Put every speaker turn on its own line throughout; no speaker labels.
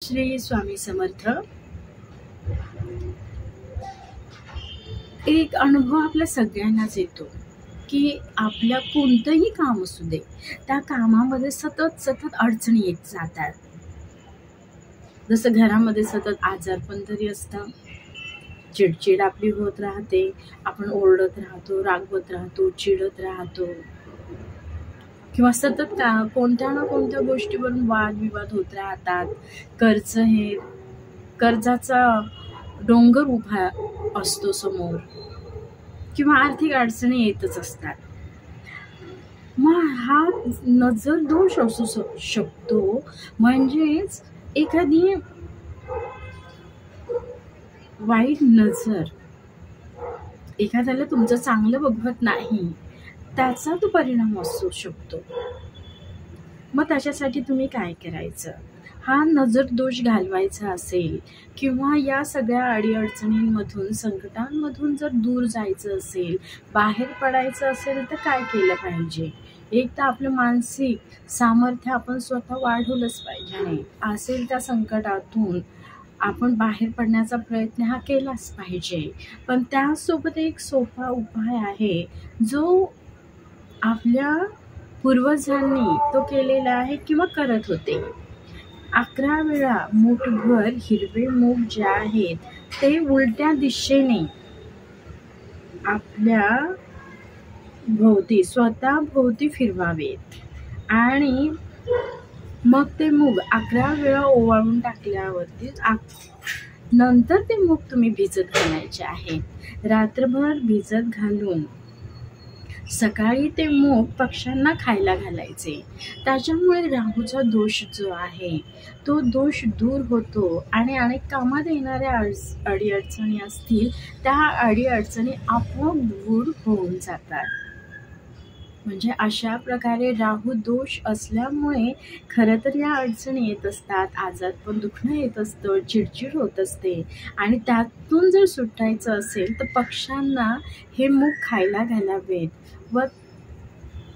श्री स्वामी समर्थ। एक अनुभव आपल्या सगळ्यांनाच येतो की आपल्या कोणतंही काम असू दे, त्या कामामध्ये सतत अडचणी येत जातात। जसं घरामध्ये सतत आजारपण तरी असतं, चिडचिड आपली होत राहते, आपण ओरडत राहतो, रागवत राहतो, चिडत राहतो, किंवा सतत कोणत्या ना कोणत्या गोष्टीवरून वादविवाद होत राहतात। कर्जाचा डोंगर उभा असतो समोर, किंवा आर्थिक अडचणी येतच असतात। मग हा नजर दोष असू शकतो, म्हणजेच एखादी वाईट नजर, एखाद्याला तुमचं चांगलं बघवत नाही, त्याचा तो परिणाम असू शकतो। मग त्याच्यासाठी तुम्ही काय करायचं? हा नजर दोष घालवायचा असेल, किंवा या सगळ्या अडीअडचणींमधून, संकटांमधून जर दूर जायचं असेल, बाहेर पडायचं असेल, तर काय केलं पाहिजे? एक तर आपलं मानसिक सामर्थ्य आपण स्वतः वाढवलंच पाहिजे। असेल त्या संकटातून आपण बाहेर पडण्याचा प्रयत्न हा केलाच पाहिजे। पण त्यासोबत एक सोपा उपाय आहे, जो आपल्या पूर्वजांनी तो केलेला आहे किंवा करत होते। 11 वेळा मूठभर हिरवे मूग जे आहेत ते उलट्या दिशेने आपल्या भोवती, स्वतः भोवती फिरवावेत, आणि मग ते मूग 11 वेळा ओवाळून टाकल्यावरती नंतर ते मूग तुम्ही भिजत घालायचे आहेत। रात्रभर भिजत घालून सकाळी ते मूग पक्ष्यांना खायला घालायचे। त्याच्यामुळे राहूचा दोष जो आहे तो दोष दूर होतो, आणि अनेक कामात येणाऱ्या अडीअडचणी असतील, त्या अडीअडचणी आपोआप दूर होऊन जातात। म्हणजे अशा प्रकारे राहू दोष असल्यामुळे खरं तर या अडचणी येत असतात, आजारपण, दुखणं येत असतं, चिडचिड होत असते, आणि त्यातून जर सुटायचं असेल तर पक्ष्यांना हे मूग खायला घालावेत, व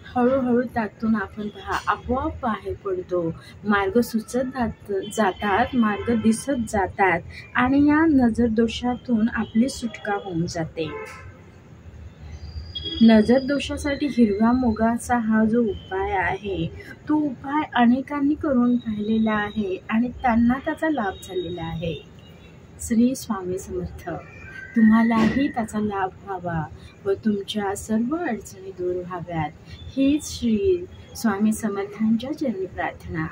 हळूहळू त्यातून आपण आपोआप बाहेर पडतो। मार्ग सुचत जातात, मार्ग दिसत जातात, आणि या नजर दोषातून आपली सुटका होऊन जाते। नजर दोषासाठी हिरव्या मुगाचा हा जो उपाय आहे, तो उपाय अनेकांनी करून पाहिलेला आहे, आणि त्यांना त्याचा लाभ झालेला आहे। श्री स्वामी समर्थ। तुम्हालाही त्याचा लाभ व्हावा व तुमच्या सर्व अडचणी दूर व्हाव्यात, हीच श्री स्वामी समर्थांच्या चरणी प्रार्थना।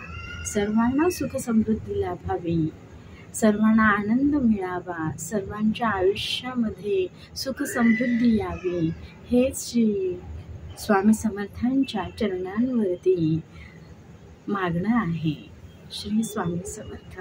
सर्वांना सुख समृद्धी लाभावी, सर्वांना आनंद मिळावा, सर्वांच्या आयुष्यामध्ये सुख समृद्धी यावी, हेच श्री स्वामी समर्थांच्या चरणांवरती मागणं आहे। श्री स्वामी समर्थ।